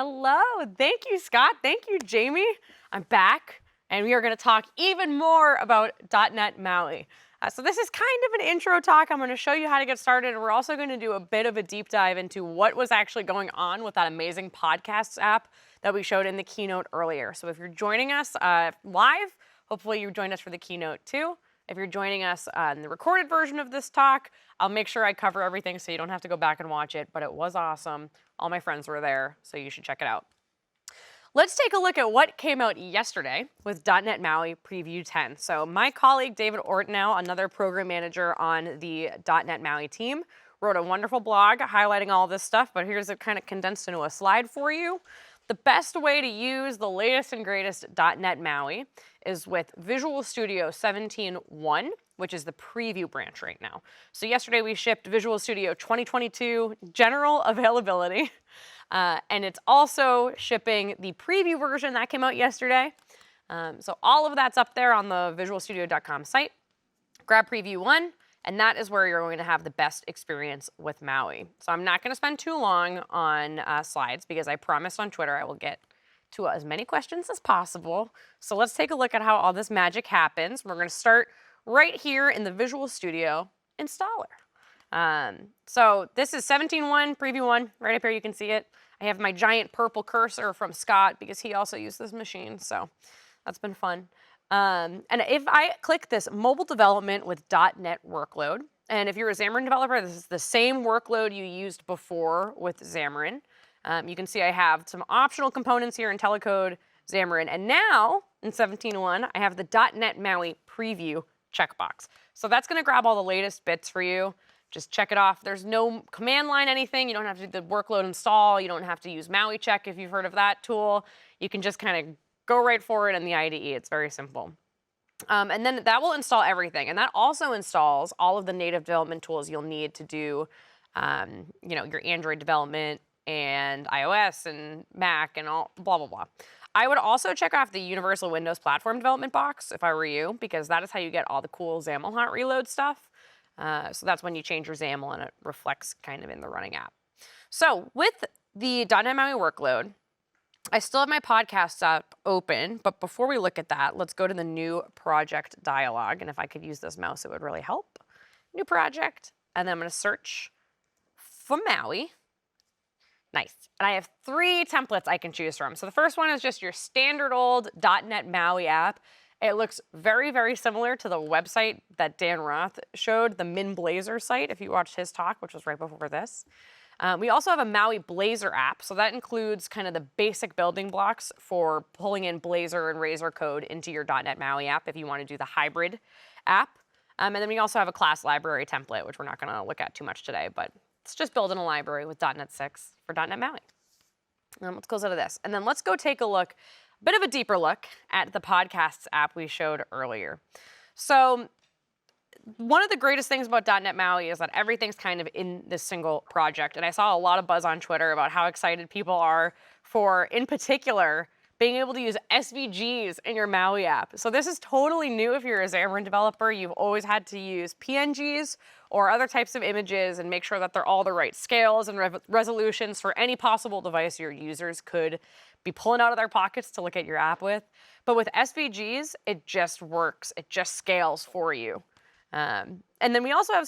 Hello, thank you, Scott. Thank you, Jamie. I'm back, and we are going to talk even more about .NET MAUI. So this is kind of an intro talk. I'm going to show you how to get started, and we're also going to do a bit of a deep dive into what was actually going on with that amazing podcasts app that we showed in the keynote earlier. So if you're joining us live, hopefully you joined us for the keynote too. If you're joining us in the recorded version of this talk, I'll make sure I cover everything so you don't have to go back and watch it, but it was awesome. All my friends were there, so you should check it out. Let's take a look at what came out yesterday with .NET MAUI Preview 10. So my colleague David Ortnow, another program manager on the .NET MAUI team, wrote a wonderful blog highlighting all this stuff, but here's it kind of condensed into a slide for you. The best way to use the latest and greatest .NET MAUI is with Visual Studio 17.1, which is the preview branch right now. So yesterday we shipped Visual Studio 2022 general availability, and it's also shipping the preview version that came out yesterday. So all of that's up there on the visualstudio.com site. Grab Preview 1, and that is where you're going to have the best experience with MAUI. So I'm not going to spend too long on slides because I promised on Twitter I will get to as many questions as possible. So let's take a look at how all this magic happens. We're going to start right here in the Visual Studio installer. So this is 17.1, Preview 1, right up here you can see it. I have my giant purple cursor from Scott because he also used this machine, so that's been fun. And if I click this mobile development with .NET workload, and if you're a Xamarin developer, this is the same workload you used before with Xamarin. You can see I have some optional components here in Telecode, Xamarin, and now in 17.1, I have the .NET MAUI preview checkbox. So that's going to grab all the latest bits for you. Just check it off. There's no command line anything. You don't have to do the workload install. You don't have to use MAUI check if you've heard of that tool. You can just kind of go right for it in the IDE. It's very simple. And then that will install everything. And that also installs all of the native development tools you'll need to do your Android development and iOS and Mac and all blah, blah, blah. I would also check off the Universal Windows Platform Development box if I were you, because that is how you get all the cool XAML hot reload stuff. So that's when you change your XAML and it reflects kind of in the running app. So with the .NET MAUI workload, I still have my podcast app open, but before we look at that, let's go to the new project dialog. And if I could use this mouse, it would really help. New project, and then I'm going to search for MAUI. Nice. And I have 3 templates I can choose from. So the first one is just your standard old .NET MAUI app. It looks very, very similar to the website that Dan Roth showed, the Min Blazor site, if you watched his talk, which was right before this. We also have a MAUI Blazor app. So that includes kind of the basic building blocks for pulling in Blazor and Razor code into your .NET MAUI app if you want to do the hybrid app. And then we also have a class library template, which we're not going to look at too much today, but it's just building a library with .NET 6 for .NET MAUI. Let's close out of this. And then let's go take a bit of a deeper look at the podcasts app we showed earlier. So one of the greatest things about .NET MAUI is that everything's kind of in this single project. And I saw a lot of buzz on Twitter about how excited people are for, in particular, being able to use SVGs in your MAUI app. So this is totally new if you're a Xamarin developer. You've always had to use PNGs or other types of images and make sure that they're all the right scales and resolutions for any possible device your users could be pulling out of their pockets to look at your app with. But with SVGs, it just works. It just scales for you. And then we also have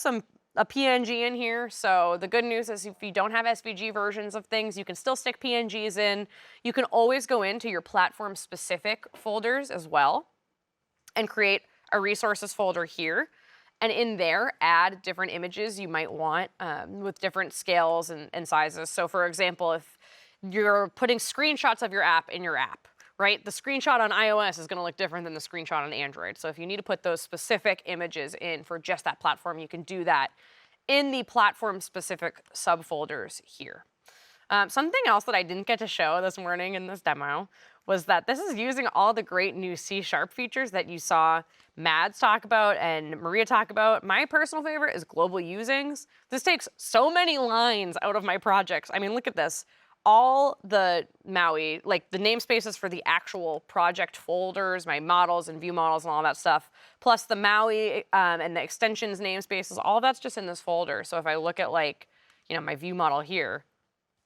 a PNG in here. So the good news is if you don't have SVG versions of things, you can still stick PNGs in. You can always go into your platform-specific folders as well and create a resources folder here. And in there, add different images you might want with different scales and sizes. So for example, if you're putting screenshots of your app in your app, right? The screenshot on iOS is going to look different than the screenshot on Android. So if you need to put those specific images in for just that platform, you can do that in the platform-specific subfolders here. Something else that I didn't get to show this morning in this demo was that this is using all the great new C# features that you saw Mads talk about and Maria talk about. My personal favorite is global usings. This takes so many lines out of my projects. I mean, look at this. All the MAUI, like the namespaces for the actual project folders, my models and view models and all that stuff, plus the MAUI and the extensions namespaces, all that's just in this folder. So if I look at my view model here,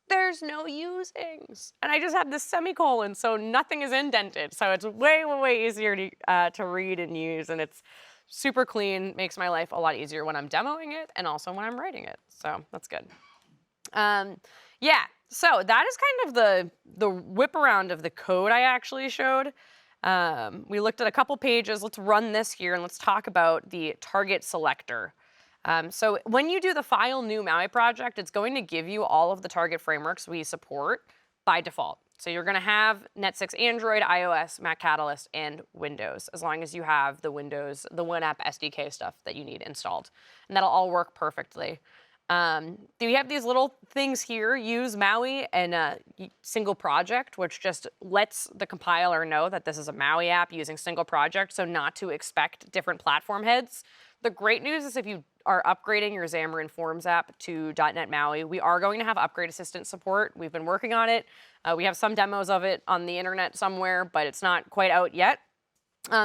there's no usings. And I just have this semicolon, so nothing is indented. So it's way, way, way easier to read and use, and it's super clean, makes my life a lot easier when I'm demoing it and also when I'm writing it. So that's good. Yeah, so that is kind of the whip around of the code I actually showed. We looked at a couple pages. Let's run this here and let's talk about the target selector. So when you do the File New MAUI project, it's going to give you all of the target frameworks we support by default. So you're going to have Net 6 Android, iOS, Mac Catalyst, and Windows, as long as you have the Windows, the WinApp SDK stuff that you need installed. And that'll all work perfectly. We have these little things here, use MAUI and a single project, which just lets the compiler know that this is a MAUI app using single project, so not to expect different platform heads. The great news is if you are upgrading your Xamarin Forms app to .NET MAUI, we are going to have upgrade assistant support. We've been working on it. We have some demos of it on the internet somewhere, but it's not quite out yet.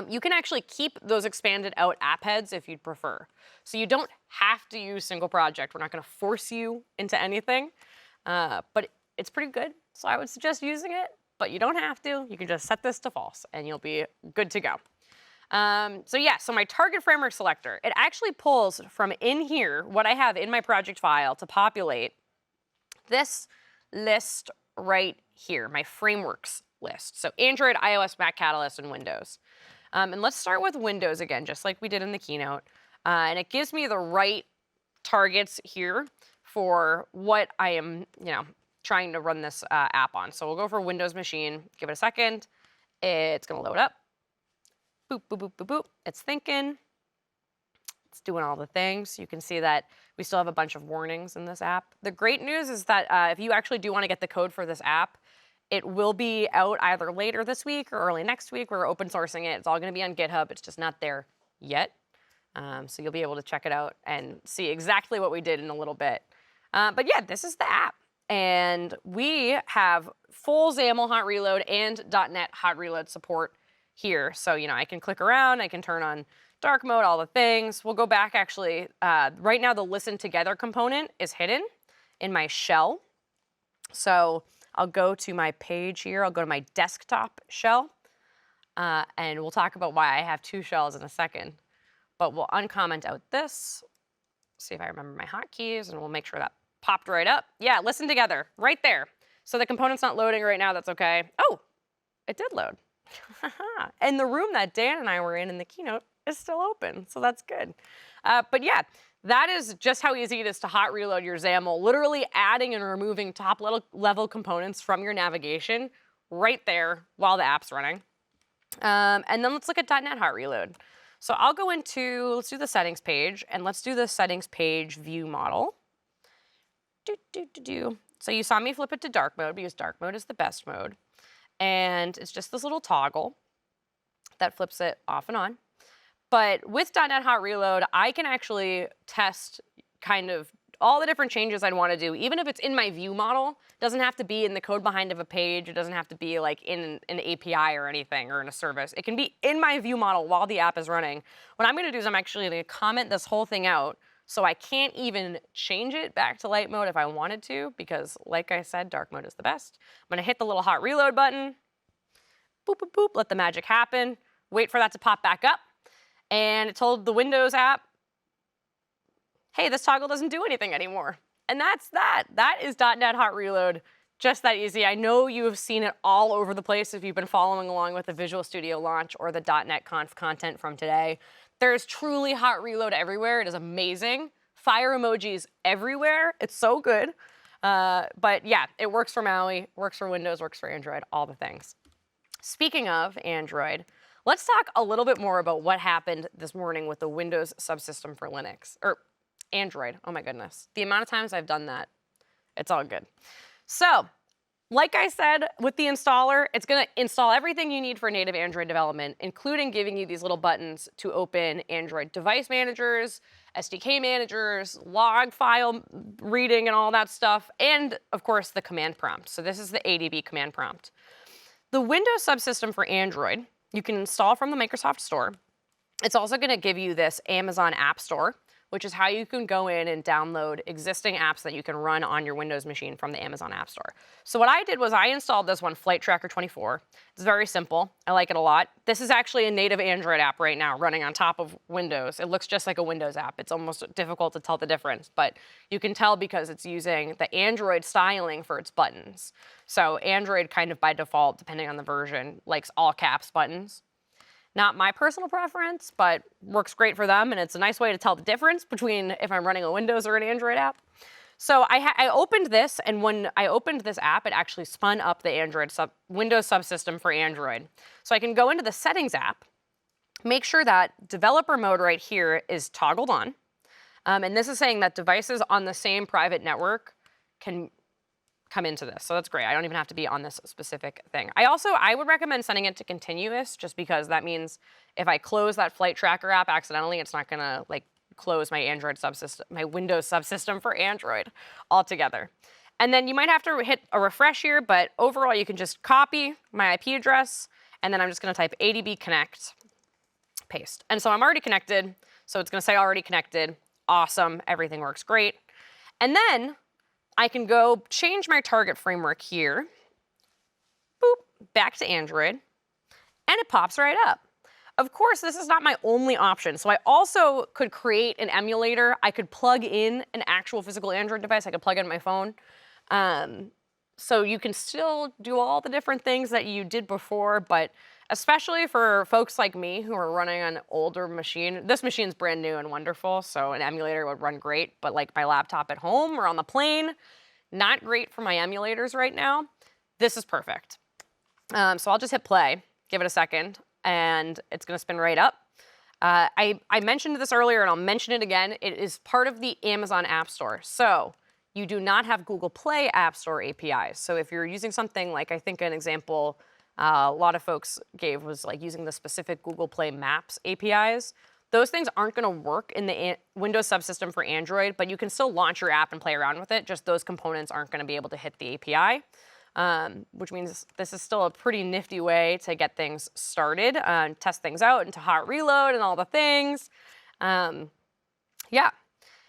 You can actually keep those expanded out app heads if you'd prefer. So you don't have to use single project. We're not going to force you into anything, but it's pretty good. So I would suggest using it, but you don't have to. You can just set this to false and you'll be good to go. So my target framework selector, it actually pulls from in here what I have in my project file to populate this list right here, my frameworks list. So Android, iOS, Mac Catalyst, and Windows. And let's start with Windows again, just like we did in the keynote. And it gives me the right targets here for what I am, trying to run this app on. So we'll go for Windows machine. Give it a second. It's going to load up. Boop, boop, boop, boop, boop. It's thinking. It's doing all the things. You can see that we still have a bunch of warnings in this app. The great news is that if you actually do want to get the code for this app, it will be out either later this week or early next week. We're open sourcing it. It's all going to be on GitHub. It's just not there yet. So you'll be able to check it out and see exactly what we did in a little bit. But yeah, this is the app. And we have full XAML hot reload and .NET hot reload support here. So, I can click around. I can turn on dark mode, all the things. We'll go back actually. Right now, the listen together component is hidden in my shell. So I'll go to my page here. I'll go to my desktop shell. And we'll talk about why I have two shells in a second. But we'll uncomment out this, see if I remember my hotkeys, and we'll make sure that popped right up. Yeah, listen together, right there. So the component's not loading right now, that's okay. Oh, it did load. And the room that Dan and I were in the keynote is still open, so that's good. But yeah, that is just how easy it is to hot reload your XAML, literally adding and removing top level components from your navigation right there while the app's running. And then let's look at .NET hot reload. So I'll go into, let's do the settings page, and let's do the settings page view model. So you saw me flip it to dark mode because dark mode is the best mode. And it's just this little toggle that flips it off and on. But with .NET Hot Reload, I can actually test kind of all the different changes I'd want to do, even if it's in my view model. It doesn't have to be in the code behind of a page. It doesn't have to be like in an API or anything or in a service. It can be in my view model while the app is running. What I'm going to do is I'm actually going to comment this whole thing out so I can't even change it back to light mode if I wanted to, because like I said, dark mode is the best. I'm going to hit the little hot reload button. Boop, boop, boop. Let the magic happen. Wait for that to pop back up. And it told the Windows app, hey, this toggle doesn't do anything anymore. And that's that. That is .NET Hot Reload. Just that easy. I know you have seen it all over the place if you've been following along with the Visual Studio launch or the .NET Conf content from today. There's truly hot reload everywhere. It is amazing. Fire emojis everywhere. It's so good. But yeah, it works for MAUI, works for Windows, works for Android, all the things. Speaking of Android, let's talk a little bit more about what happened this morning with the Windows subsystem for Linux, or Android. Oh my goodness. The amount of times I've done that, it's all good. So, like I said, with the installer, it's going to install everything you need for native Android development, including giving you these little buttons to open Android device managers, SDK managers, log file reading and all that stuff, and of course the command prompt. So this is the Adb Command Prompt. The Windows subsystem for Android, you can install from the Microsoft Store. It's also going to give you this Amazon App Store which is how you can go in and download existing apps that you can run on your Windows machine from the Amazon App Store. So what I did was I installed this one, Flight Tracker 24. It's very simple. I like it a lot. This is actually a native Android app right now running on top of Windows. It looks just like a Windows app. It's almost difficult to tell the difference, but you can tell because it's using the Android styling for its buttons. So Android kind of by default, depending on the version, likes all caps buttons. Not my personal preference, but works great for them, and it's a nice way to tell the difference between if I'm running a Windows or an Android app. So I opened this, and when I opened this app, it actually spun up the Windows subsystem for Android. So I can go into the Settings app, make sure that developer mode right here is toggled on, and this is saying that devices on the same private network can come into this. So that's great. I don't even have to be on this specific thing. I would recommend sending it to continuous just because that means if I close that Flight Tracker app accidentally, it's not gonna like close my Android subsystem, my Windows subsystem for Android altogether. And then you might have to hit a refresh here, but overall you can just copy my IP address and then I'm just gonna type adb connect, paste. And so I'm already connected. So it's gonna say already connected. Awesome, everything works great. And then I can go change my target framework here, boop, back to Android, and it pops right up. Of course, this is not my only option. So I also could create an emulator. I could plug in an actual physical Android device. I could plug in my phone. So you can still do all the different things that you did before, but especially for folks like me who are running an older machine, this machine's brand new and wonderful, so an emulator would run great, but like my laptop at home or on the plane, not great for my emulators right now. This is perfect. So I'll just hit play, give it a second, and it's gonna spin right up. I mentioned this earlier and I'll mention it again. It is part of the Amazon App Store. So you do not have Google Play App Store APIs. So if you're using something like, I think an example a lot of folks gave was like using the specific Google Play Maps APIs. Those things aren't gonna work in the Windows subsystem for Android, but you can still launch your app and play around with it. Just those components aren't gonna be able to hit the API, which means this is still a pretty nifty way to get things started, test things out into hot reload and all the things. Yeah.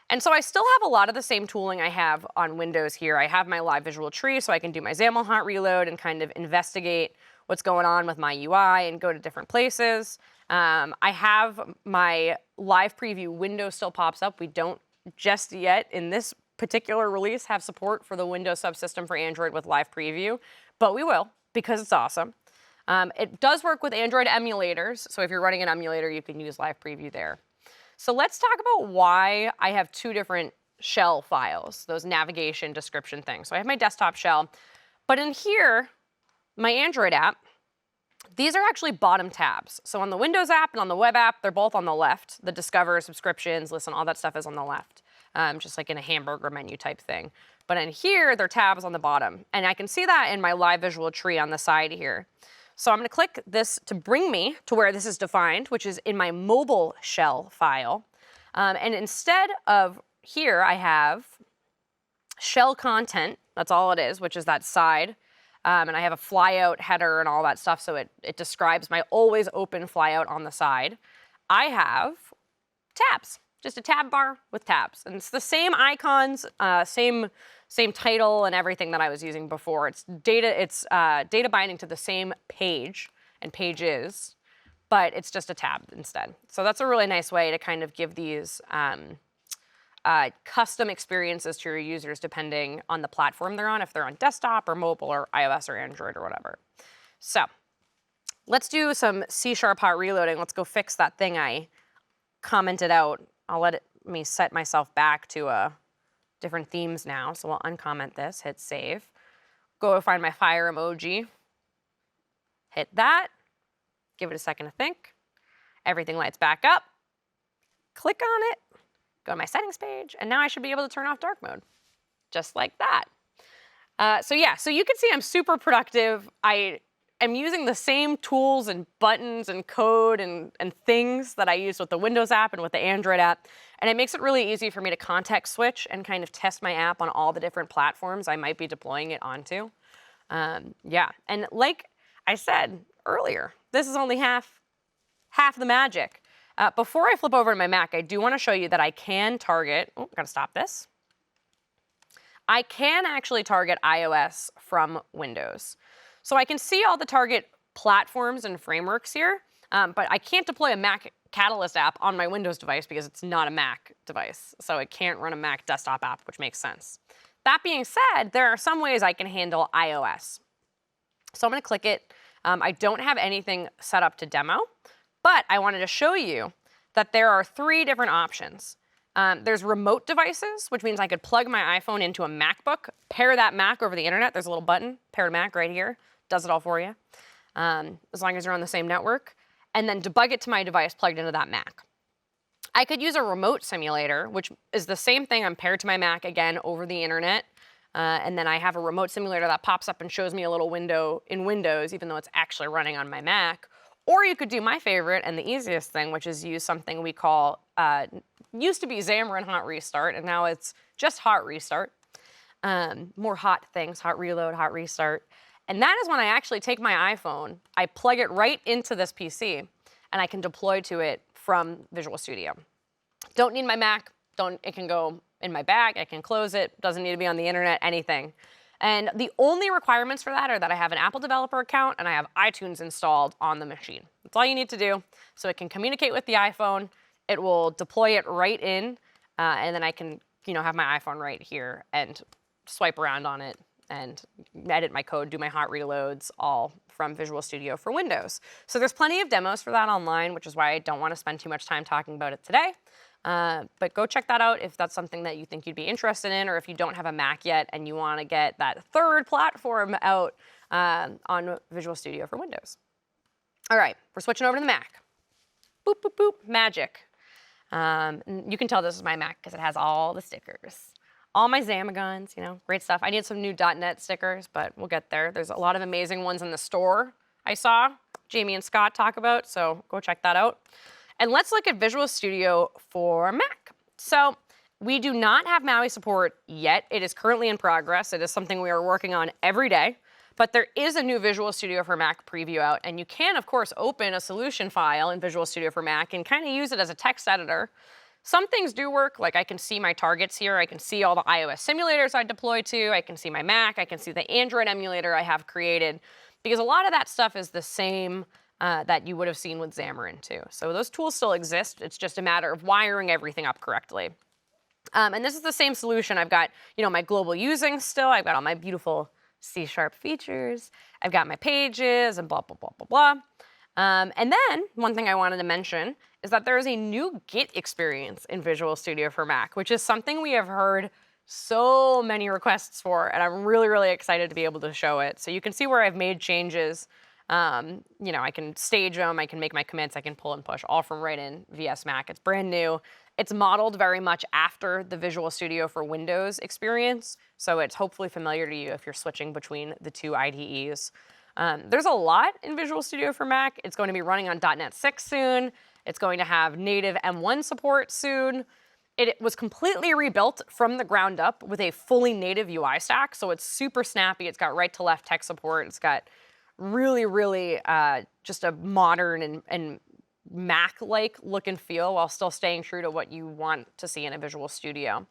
And so I still have a lot of the same tooling I have on Windows here. I have my live visual tree, so I can do my XAML hot reload and kind of investigate what's going on with my UI and go to different places. I have my live preview window still pops up. We don't just yet in this particular release have support for the Windows subsystem for Android with live preview, but we will because it's awesome. It does work with Android emulators, so if you're running an emulator, you can use live preview there. So let's talk about why I have two different shell files, those navigation description things. So I have my desktop shell, but in here, my Android app, these are actually bottom tabs. So on the Windows app and on the web app, they're both on the left. The Discover, subscriptions, listen, all that stuff is on the left, just like in a hamburger menu type thing. But in here, they're tabs on the bottom. And I can see that in my live visual tree on the side here. So I'm gonna click this to bring me to where this is defined, which is in my mobile shell file. And instead of here, I have shell content, that's all it is, which is that side. And I have a flyout header and all that stuff, so it describes my always open flyout on the side. I have tabs, just a tab bar with tabs. And it's the same icons, same title and everything that I was using before. It's data binding to the same page and pages, but it's just a tab instead. So that's a really nice way to kind of give these custom experiences to your users depending on the platform they're on, if they're on desktop or mobile or iOS or Android or whatever. So let's do some C# hot reloading. Let's go fix that thing I commented out. I'll let me set myself back to different themes now. So we'll uncomment this, hit save. Go find my fire emoji, hit that, give it a second to think. Everything lights back up, click on it, go to my settings page, and now I should be able to turn off dark mode, just like that. So yeah, so you can see I'm super productive. I am using the same tools and buttons and code and things that I use with the Windows app and with the Android app, and it makes it really easy for me to context switch and kind of test my app on all the different platforms I might be deploying it onto. Yeah, and like I said earlier, this is only half the magic. Before I flip over to my Mac, I do want to show you that I can target, oh, gotta stop this. I can actually target iOS from Windows. So I can see all the target platforms and frameworks here, but I can't deploy a Mac Catalyst app on my Windows device because it's not a Mac device. So it can't run a Mac desktop app, which makes sense. That being said, there are some ways I can handle iOS. So I'm gonna click it. I don't have anything set up to demo, but I wanted to show you that there are 3 different options. There's remote devices, which means I could plug my iPhone into a MacBook, pair that Mac over the internet. There's a little button, pair to Mac right here, does it all for you, as long as you're on the same network, and then debug it to my device plugged into that Mac. I could use a remote simulator, which is the same thing. I'm paired to my Mac again over the internet, and then I have a remote simulator that pops up and shows me a little window in Windows, even though it's actually running on my Mac. Or you could do my favorite and the easiest thing, which is use something we call, used to be Xamarin Hot Restart, and now it's just Hot Restart. More hot things, hot reload, hot restart. And that is when I actually take my iPhone, I plug it right into this PC, and I can deploy to it from Visual Studio. Don't need my Mac, it can go in my bag, I can close it, doesn't need to be on the internet, anything. And the only requirements for that are that I have an Apple developer account and I have iTunes installed on the machine. That's all you need to do. So it can communicate with the iPhone, it will deploy it right in, and then I can, have my iPhone right here and swipe around on it and edit my code, do my hot reloads, all from Visual Studio for Windows. So there's plenty of demos for that online, which is why I don't want to spend too much time talking about it today. But go check that out if that's something that you think you'd be interested in, or if you don't have a Mac yet and you want to get that 3rd platform out on Visual Studio for Windows. All right, we're switching over to the Mac. Boop, boop, boop, magic. You can tell this is my Mac because it has all the stickers. All my Zamagons, great stuff. I need some new .NET stickers, but we'll get there. There's a lot of amazing ones in the store I saw Jamie and Scott talk about, so go check that out. And let's look at Visual Studio for Mac. So we do not have MAUI support yet. It is currently in progress. It is something we are working on every day. But there is a new Visual Studio for Mac preview out, and you can, of course, open a solution file in Visual Studio for Mac and kind of use it as a text editor. Some things do work, like I can see my targets here. I can see all the iOS simulators I deploy to. I can see my Mac. I can see the Android emulator I have created, because a lot of that stuff is the same that you would have seen with Xamarin too. So those tools still exist. It's just a matter of wiring everything up correctly. And this is the same solution. I've got, my global using still. I've got all my beautiful C# features. I've got my pages and blah, blah, blah, blah, blah. And then one thing I wanted to mention is that there is a new Git experience in Visual Studio for Mac, which is something we have heard so many requests for, and I'm really, really excited to be able to show it. So you can see where I've made changes. I can stage them, I can make my commits, I can pull and push, all from right in VS Mac. It's brand new. It's modeled very much after the Visual Studio for Windows experience, so it's hopefully familiar to you if you're switching between the 2 IDEs. There's a lot in Visual Studio for Mac. It's going to be running on .NET 6 soon. It's going to have native M1 support soon. It was completely rebuilt from the ground up with a fully native UI stack, so it's super snappy. It's got right-to-left text support. It's got really, really just a modern and Mac-like look and feel while still staying true to what you want to see in a Visual Studio.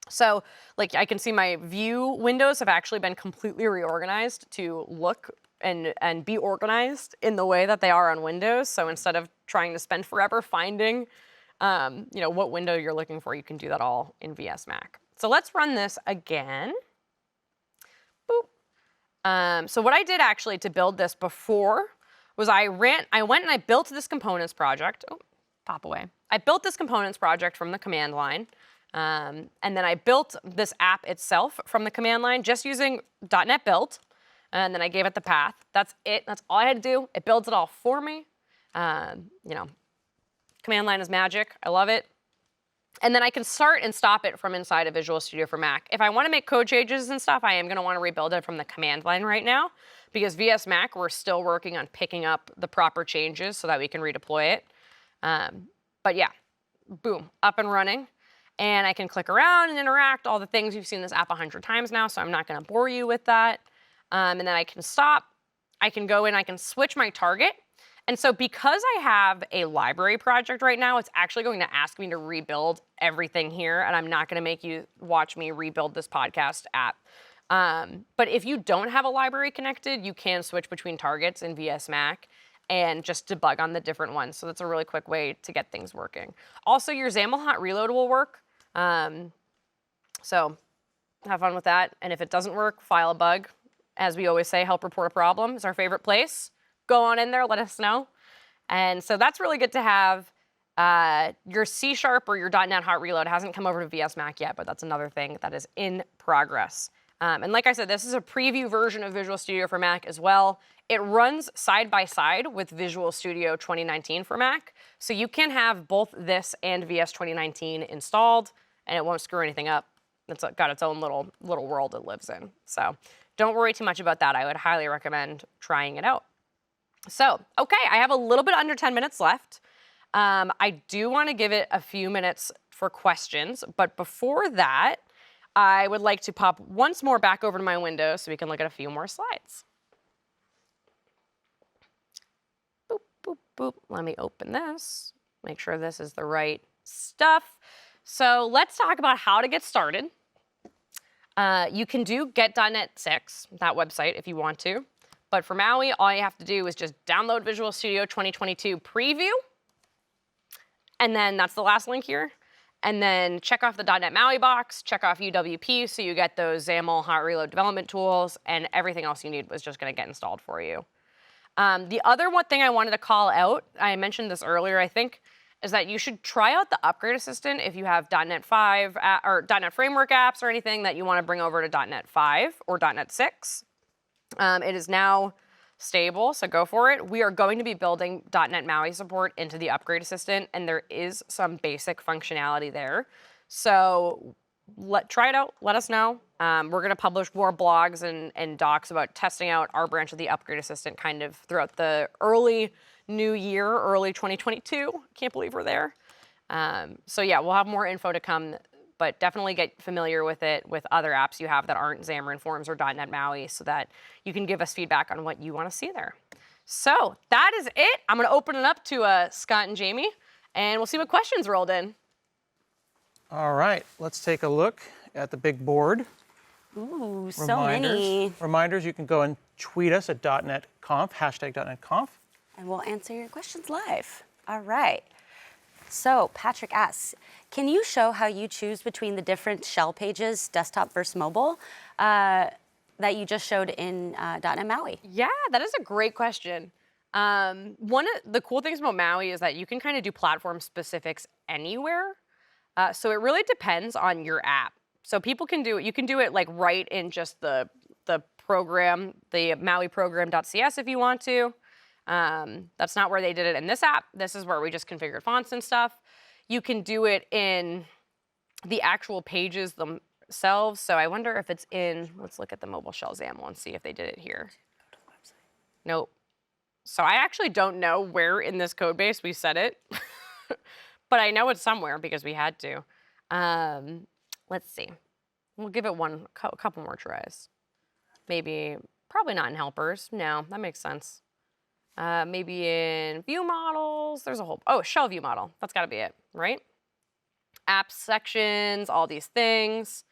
So, I can see my view windows have actually been completely reorganized to look and be organized in the way that they are on Windows. So instead of trying to spend forever finding, what window you're looking for, you can do that all in VS Mac. So let's run this again. Boop. So what I did actually to build this before was I went and I built this components project. Oh, pop away. I built this components project from the command line. And then I built this app itself from the command line just using .NET Build. And then I gave it the path. That's it. That's all I had to do. It builds it all for me. Command line is magic. I love it. And then I can start and stop it from inside of Visual Studio for Mac. If I want to make code changes and stuff, I am going to want to rebuild it from the command line right now, because VS Mac, we're still working on picking up the proper changes so that we can redeploy it. But yeah, boom, up and running. And I can click around and interact, all the things. You've seen this app 100 times now, so I'm not going to bore you with that. And then I can stop. I can go in, I can switch my target. And so because I have a library project right now, it's actually going to ask me to rebuild everything here, and I'm not going to make you watch me rebuild this podcast app. But if you don't have a library connected, you can switch between targets in VS Mac and just debug on the different ones. So that's a really quick way to get things working. Also, your XAML hot reload will work. So have fun with that. And if it doesn't work, file a bug. As we always say, help report a problem is our favorite place. Go on in there, let us know. And so that's really good to have. Your C# or your .NET hot reload hasn't come over to VS Mac yet, but that's another thing that is in progress. And like I said, this is a preview version of Visual Studio for Mac as well. It runs side by side with Visual Studio 2019 for Mac. So you can have both this and VS 2019 installed, and it won't screw anything up. It's got its own little world it lives in. So don't worry too much about that. I would highly recommend trying it out. So, okay, I have a little bit under 10 minutes left. I do want to give it a few minutes for questions, but before that, I would like to pop once more back over to my window so we can look at a few more slides. Boop, boop, boop. Let me open this. Make sure this is the right stuff. So let's talk about how to get started. You can do get.NET 6, that website, if you want to. But for MAUI, all you have to do is just download Visual Studio 2022 Preview. And then that's the last link here. And then check off the .NET MAUI box, check off UWP so you get those XAML hot reload development tools, and everything else you need was just going to get installed for you. The other one thing I wanted to call out, I mentioned this earlier, I think, is that you should try out the Upgrade Assistant if you have .NET 5 or .NET Framework apps or anything that you want to bring over to .NET 5 or .NET 6. It is now stable, so go for it. We are going to be building .NET MAUI support into the Upgrade Assistant, and there is some basic functionality there. So try it out, let us know. We're going to publish more blogs and docs about testing out our branch of the Upgrade Assistant kind of throughout the early new year, early 2022. Can't believe we're there. So yeah, we'll have more info to come, but definitely get familiar with it with other apps you have that aren't Xamarin Forms or .NET MAUI so that you can give us feedback on what you want to see there. So that is it. I'm going to open it up to Scott and Jamie, and we'll see what questions rolled in. All right, let's take a look at the big board. Ooh, so many. Reminders, you can go and tweet us at .NETConf, hashtag .NETConf. And we'll answer your questions live. All right. So Patrick asks, can you show how you choose between the different shell pages, desktop versus mobile, that you just showed in .NET MAUI? Yeah, that is a great question. One of the cool things about MAUI is that you can kind of do platform specifics anywhere. So it really depends on your app. So people can do it, you can do it like right in just the program, the MAUI program.cs if you want to. That's not where they did it in this app. This is where we just configured fonts and stuff. You can do it in the actual pages themselves. So I wonder if it's in, let's look at the mobile shell XAML and see if they did it here. Nope. So I actually don't know where in this code base we set it, but I know it's somewhere because we had to. Let's see. We'll give it a couple more tries. Maybe, probably not in helpers. No, that makes sense. Maybe in view models, there's a whole, shell view model. That's gotta be it, right? App sections, all these things.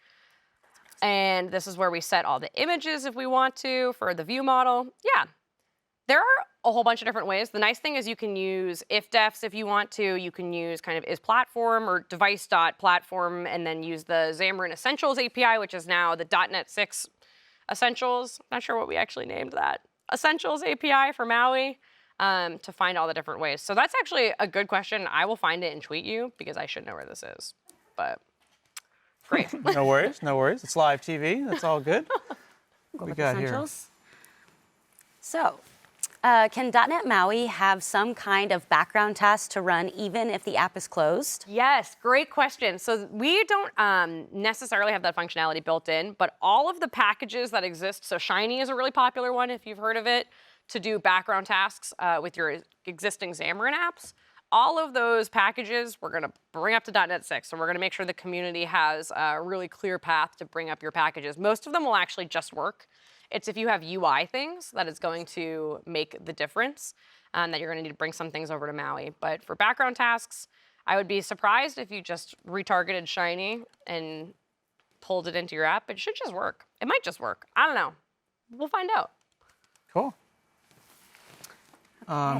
And this is where we set all the images if we want to for the view model. Yeah, there are a whole bunch of different ways. The nice thing is you can use ifdefs if you want to. You can use kind of is.platform or device.platform and then use the Xamarin Essentials API, which is now the .NET 6 Essentials. Not sure what we actually named that. Essentials API for MAUI to find all the different ways. So that's actually a good question. I will find it and tweet you because I should know where this is, but great. No worries, no worries. It's live TV, that's all good. Go we with got Essentials. So, can .NET MAUI have some kind of background task to run even if the app is closed? Yes, great question. So we don't necessarily have that functionality built in, but all of the packages that exist, so Shiny is a really popular one if you've heard of it, to do background tasks with your existing Xamarin apps. All of those packages we're gonna bring up to .NET 6, so we're gonna make sure the community has a really clear path to bring up your packages. Most of them will actually just work It's if you have UI things that it's going to make the difference, that you're going to need to bring some things over to Maui. But for background tasks, I would be surprised if you just retargeted Shiny and pulled it into your app. It should just work. It might just work. I don't know. We'll find out. Cool.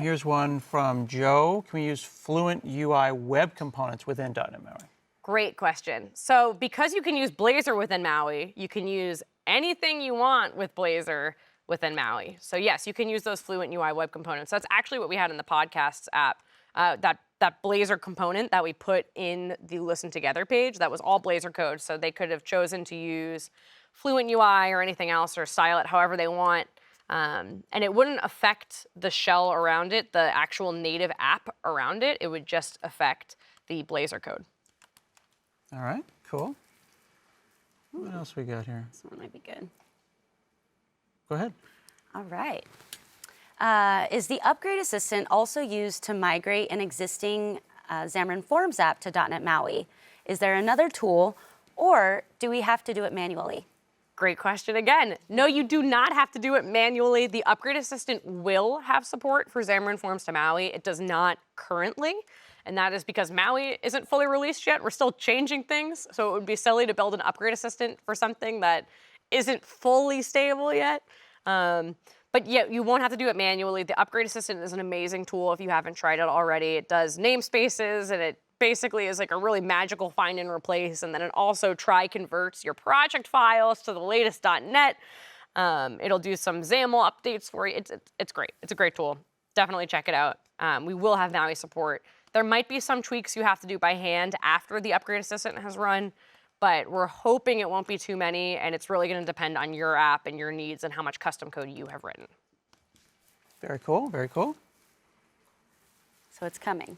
Here's one from Joe. Can we use Fluent UI web components within .NET MAUI? Great question. So because you can use Blazor within Maui, you can use anything you want with Blazor within Maui. So yes, you can use those Fluent UI web components. That's actually what we had in the podcasts app. That Blazor component that we put in the Listen Together page, that was all Blazor code. So they could have chosen to use Fluent UI or anything else or style it however they want. And it wouldn't affect the shell around it, the actual native app around it. It would just affect the Blazor code. All right, cool. What else we got here? This one might be good. Go ahead. All right. Is the Upgrade Assistant also used to migrate an existing Xamarin Forms app to .NET MAUI? Is there another tool, or do we have to do it manually? Great question again. No, you do not have to do it manually. The Upgrade Assistant will have support for Xamarin Forms to Maui. It does not currently, and that is because Maui isn't fully released yet. We're still changing things, so it would be silly to build an Upgrade Assistant for something that isn't fully stable yet. But yeah, you won't have to do it manually. The Upgrade Assistant is an amazing tool if you haven't tried it already. It does namespaces, and it basically is like a really magical find and replace, and then it also converts your project files to the latest .NET. It'll do some XAML updates for you. It's great. It's a great tool. Definitely check it out. We will have Maui support. There might be some tweaks you have to do by hand after the Upgrade Assistant has run, but we're hoping it won't be too many, and it's really going to depend on your app and your needs and how much custom code you have written. Very cool, very cool. So it's coming.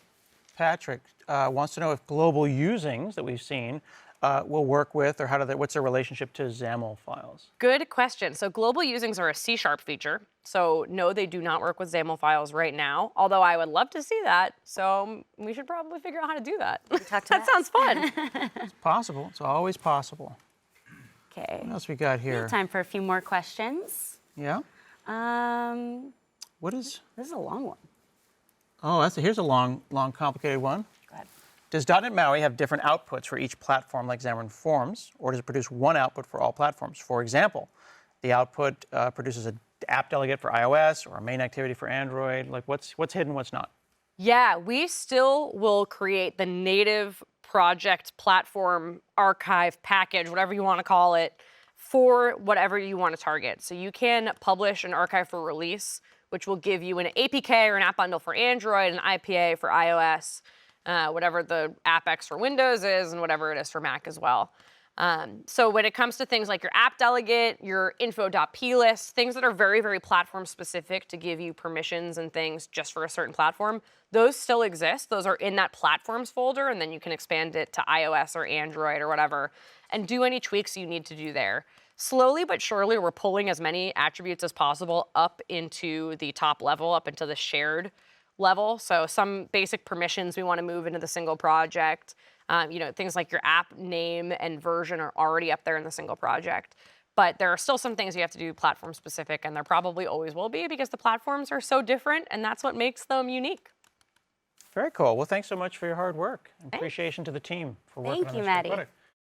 Patrick wants to know if global usings that we've seen will work with, or what's their relationship to XAML files? Good question. So global usings are a C# feature. So no, they do not work with XAML files right now, although I would love to see that. So we should probably figure out how to do that. That sounds fun. It's possible. It's always possible. Okay. What else we got here? Time for a few more questions. Yeah? What is? This is a long one. Oh, here's a long, complicated one. Go ahead. Does .NET MAUI have different outputs for each platform like Xamarin Forms, or does it produce one output for all platforms? For example, the output produces an app delegate for iOS or a main activity for Android. Like what's hidden, what's not? Yeah, we still will create the native project platform archive package, whatever you want to call it, for whatever you want to target. So you can publish an archive for release, which will give you an APK or an app bundle for Android, an IPA for iOS, whatever the AppX for Windows is, and whatever it is for Mac as well. So when it comes to things like your app delegate, your info.plist, things that are very, very platform specific to give you permissions and things just for a certain platform, those still exist. Those are in that platforms folder, and then you can expand it to iOS or Android or whatever, and do any tweaks you need to do there. Slowly but surely, we're pulling as many attributes as possible up into the top level, up into the shared level. So some basic permissions we want to move into the single project. Things like your app name and version are already up there in the single project. But there are still some things you have to do platform specific, and there probably always will be because the platforms are so different, and that's what makes them unique. Very cool. Well, thanks so much for your hard work. Appreciation to the team for working on this. Thank you, Maddie.